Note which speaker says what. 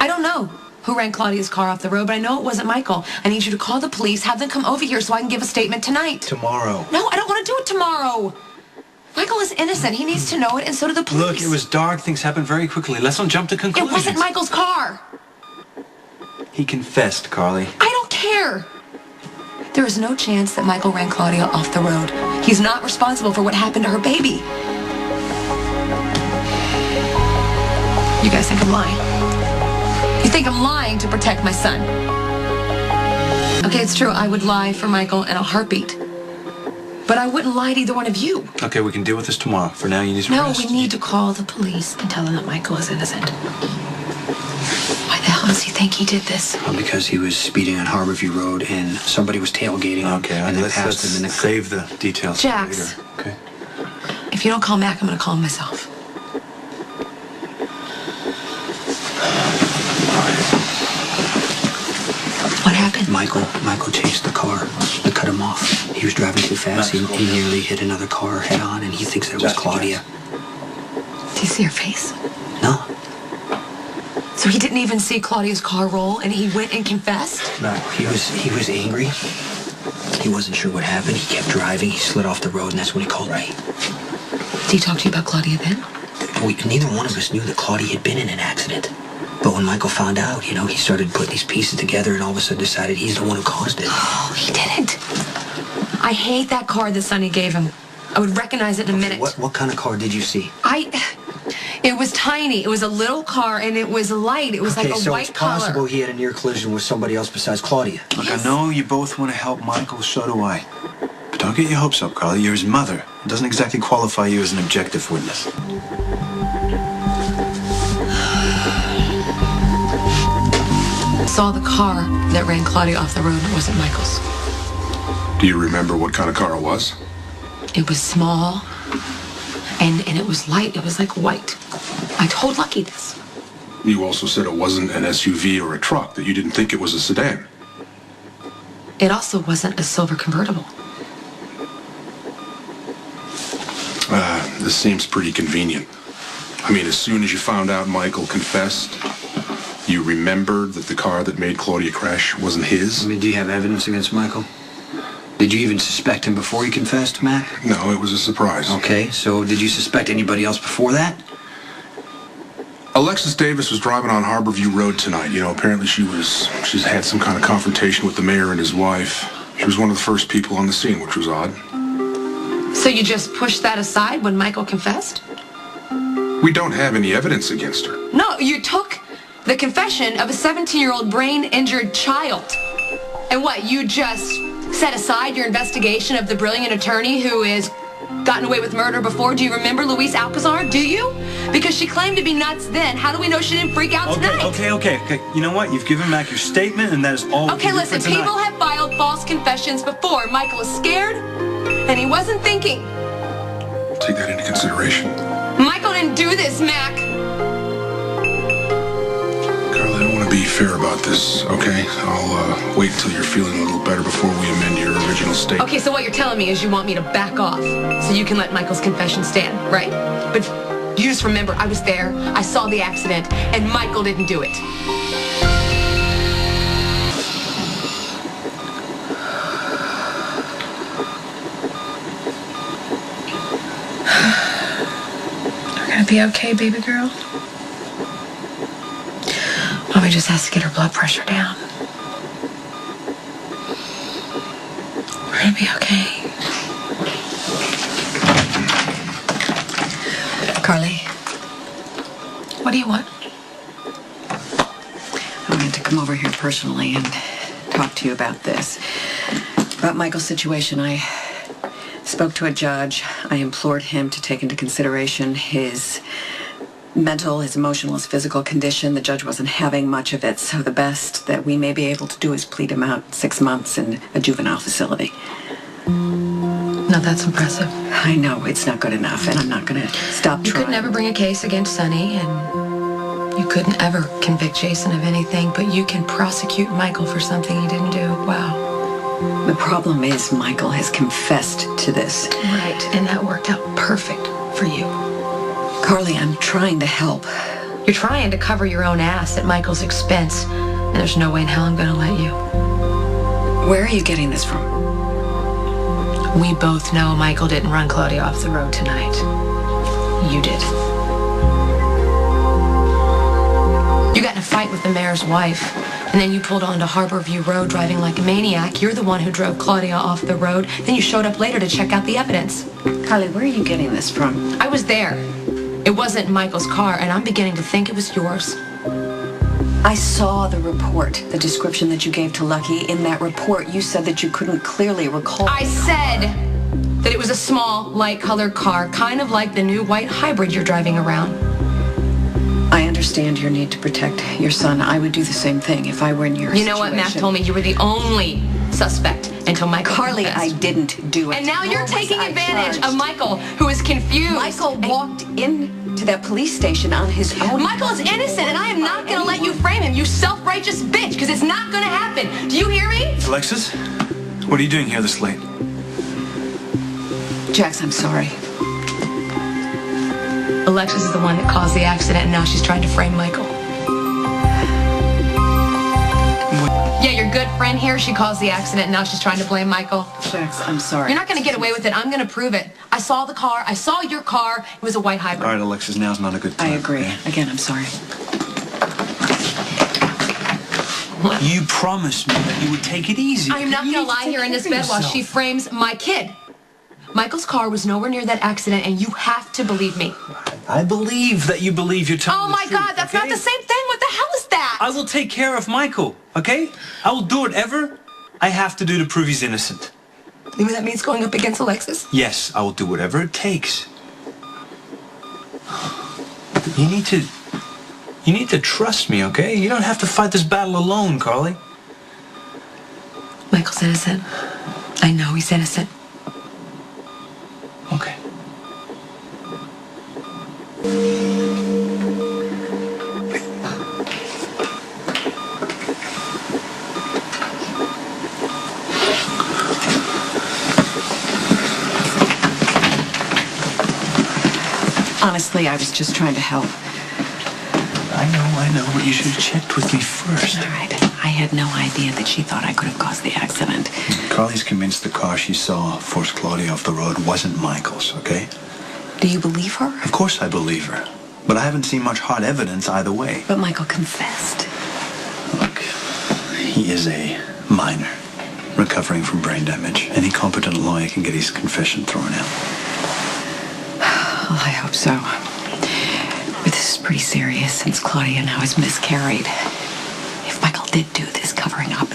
Speaker 1: I don't know who ran Claudia's car off the road, but I know it wasn't Michael. I need you to call the police, have them come over here so I can give a statement tonight.
Speaker 2: Tomorrow.
Speaker 1: No, I don't want to do it tomorrow. Michael is innocent. He needs to know it, and so do the police.
Speaker 2: Look, it was dark. Things happened very quickly. Let's not jump to conclusions.
Speaker 1: It wasn't Michael's car.
Speaker 2: He confessed, Carly.
Speaker 1: I don't care. There is no chance that Michael ran Claudia off the road. He's not responsible for what happened to her baby. You guys think I'm lying? You think I'm lying to protect my son? Okay, it's true. I would lie for Michael in a heartbeat. But I wouldn't lie to either one of you.
Speaker 2: Okay, we can deal with this tomorrow. For now, you need to rest.
Speaker 1: No, we need to call the police and tell them that Michael is innocent. Why the hell does he think he did this?
Speaker 3: Well, because he was speeding on Harborview Road and somebody was tailgating him.
Speaker 2: Okay,
Speaker 3: and then
Speaker 2: let's
Speaker 3: passed him in the...
Speaker 2: save the details for
Speaker 1: Jax.
Speaker 2: later. Okay.
Speaker 1: If you don't call Mac, I'm going to call him myself. What happened?
Speaker 3: Michael chased the car to cut him off. He was driving too fast. He nearly hit another car head on, and he thinks that it was Claudia.
Speaker 1: Do you see her face?
Speaker 3: No.
Speaker 1: So he didn't even see Claudia's car roll, and he went and confessed?
Speaker 3: No. He was angry. He wasn't sure what happened. He kept driving. He slid off the road, and that's when he called me.
Speaker 1: Did he talk to you about Claudia then?
Speaker 3: Neither one of us knew that Claudia had been in an accident. But when Michael found out, he started putting these pieces together and all of a sudden decided he's the one who caused it.
Speaker 1: Oh, he didn't. I hate that car that Sonny gave him. I would recognize it in a minute.
Speaker 3: What kind of car did you see?
Speaker 1: It was tiny. It was a little car, and it was light. It was like a white collar.
Speaker 3: Okay, so it's possible he had a near collision with somebody else besides Claudia.
Speaker 2: Look, I know you both want to help Michael, so do I. But don't get your hopes up, Carly. You're his mother. It doesn't exactly qualify you as an objective witness.
Speaker 1: Saw the car that ran Claudia off the road. It wasn't Michael's.
Speaker 4: Do you remember what kind of car it was?
Speaker 1: It was small, and it was light. It was like white. I told Lucky this.
Speaker 4: You also said it wasn't an SUV or a truck, that you didn't think it was a sedan.
Speaker 1: It also wasn't a silver convertible.
Speaker 4: This seems pretty convenient. I mean, as soon as you found out Michael confessed, you remembered that the car that made Claudia crash wasn't his?
Speaker 3: I mean, do you have evidence against Michael? Did you even suspect him before he confessed, Mac?
Speaker 4: No, it was a surprise.
Speaker 3: Okay, so did you suspect anybody else before that?
Speaker 4: Alexis Davis was driving on Harborview Road tonight. Apparently she's had some kind of confrontation with the mayor and his wife. She was one of the first people on the scene, which was odd.
Speaker 1: So you just pushed that aside when Michael confessed?
Speaker 4: We don't have any evidence against her.
Speaker 1: No, you took the confession of a 17-year-old brain-injured child. And what, you just set aside your investigation of the brilliant attorney who has gotten away with murder before? Do you remember Luis Alcazar? Do you? Because she claimed to be nuts then. How do we know she didn't freak out tonight?
Speaker 2: Okay. You know what? You've given back your statement, and that is all.
Speaker 1: Okay, listen, people have filed false confessions before. Michael is scared, and he wasn't thinking.
Speaker 4: Take that into consideration.
Speaker 1: Michael didn't do this, Mac.
Speaker 4: Carly, I want to be fair about this, okay? I'll wait until you're feeling a little better before we amend your original statement.
Speaker 1: Okay, so what you're telling me is you want me to back off so you can let Michael's confession stand, right? But you just remember, I was there, I saw the accident, and Michael didn't do it. You're gonna be okay, baby girl? Mommy just has to get her blood pressure down. We're gonna be okay. Carly, what do you want?
Speaker 5: I wanted to come over here personally and talk to you about this. About Michael's situation. I spoke to a judge. I implored him to take into consideration his mental, his emotional, his physical condition. The judge wasn't having much of it, so the best that we may be able to do is plead him out 6 months in a juvenile facility.
Speaker 1: No, that's impressive.
Speaker 5: I know, it's not good enough, and I'm not going to stop trying.
Speaker 1: You could never bring a case against Sonny, and you couldn't ever convict Jason of anything, but you can prosecute Michael for something he didn't do. Wow.
Speaker 5: The problem is Michael has confessed to this.
Speaker 1: Right, and that worked out perfect for you.
Speaker 5: Carly, I'm trying to help.
Speaker 1: You're trying to cover your own ass at Michael's expense, and there's no way in hell I'm gonna let you.
Speaker 5: Where are you getting this from?
Speaker 1: We both know Michael didn't run Claudia off the road tonight. You did. You got in a fight with the mayor's wife, and then you pulled onto Harborview Road driving like a maniac. You're the one who drove Claudia off the road. Then you showed up later to check out the evidence.
Speaker 5: Carly, where are you getting this from?
Speaker 1: I was there. It wasn't Michael's car, and I'm beginning to think it was yours.
Speaker 5: I saw the report, the description that you gave to Lucky. In that report, you said that you couldn't clearly recall.
Speaker 1: I said that it was a small, light-colored car, kind of like the new white hybrid you're driving around.
Speaker 5: I understand your need to protect your son. I would do the same thing if I were in your situation.
Speaker 1: You know what? Matt told me you were the only suspect until Michael
Speaker 5: Carly,
Speaker 1: confessed.
Speaker 5: I didn't do it.
Speaker 1: And now you're taking advantage
Speaker 5: charged.
Speaker 1: of Michael, who is confused.
Speaker 5: Michael walked into that police station on his own.
Speaker 1: Michael is innocent, and I am not going to let you frame him, you self-righteous bitch, because it's not going to happen. Do you hear me?
Speaker 2: Alexis, what are you doing here this late?
Speaker 5: Jax, I'm sorry.
Speaker 1: Alexis is the one that caused the accident, and now she's trying to frame Michael. Yeah, your good friend here, she caused the accident, and now she's trying to blame Michael.
Speaker 5: Jax, I'm sorry.
Speaker 1: You're not going to get away with it. I'm going to prove it. I saw the car. I saw your car. It was a white hybrid.
Speaker 2: All right, Alexis, now's not a good time.
Speaker 5: I agree.
Speaker 2: Okay?
Speaker 5: Again, I'm sorry.
Speaker 2: You promised me that you would take it easy.
Speaker 1: I'm not going to lie here in this bed while she frames my kid. Michael's car was nowhere near that accident, and you have to believe me.
Speaker 2: I believe that you believe you're telling
Speaker 1: Oh,
Speaker 2: the
Speaker 1: my
Speaker 2: truth,
Speaker 1: God, that's
Speaker 2: okay?
Speaker 1: not the same thing. What the hell is that?
Speaker 2: I will take care of Michael, okay? I will do whatever I have to do to prove he's innocent.
Speaker 1: Maybe that means going up against Alexis?
Speaker 2: Yes, I will do whatever it takes. You need to trust me, okay? You don't have to fight this battle alone, Carly.
Speaker 1: Michael's innocent. I know he's innocent.
Speaker 2: Okay.
Speaker 5: Honestly, I was just trying to help.
Speaker 2: I know, but you should have checked with me first.
Speaker 5: All right. I had no idea that she thought I could have caused the accident.
Speaker 2: Carly's convinced the car she saw force Claudia off the road wasn't Michael's, okay?
Speaker 5: Do you believe her?
Speaker 2: Of course I believe her. But I haven't seen much hard evidence either way.
Speaker 5: But Michael confessed.
Speaker 2: Look, he is a minor, recovering from brain damage. Any competent lawyer can get his confession thrown out.
Speaker 5: Well, I hope so. But this is pretty serious since Claudia now has miscarried. If Michael did do this covering up,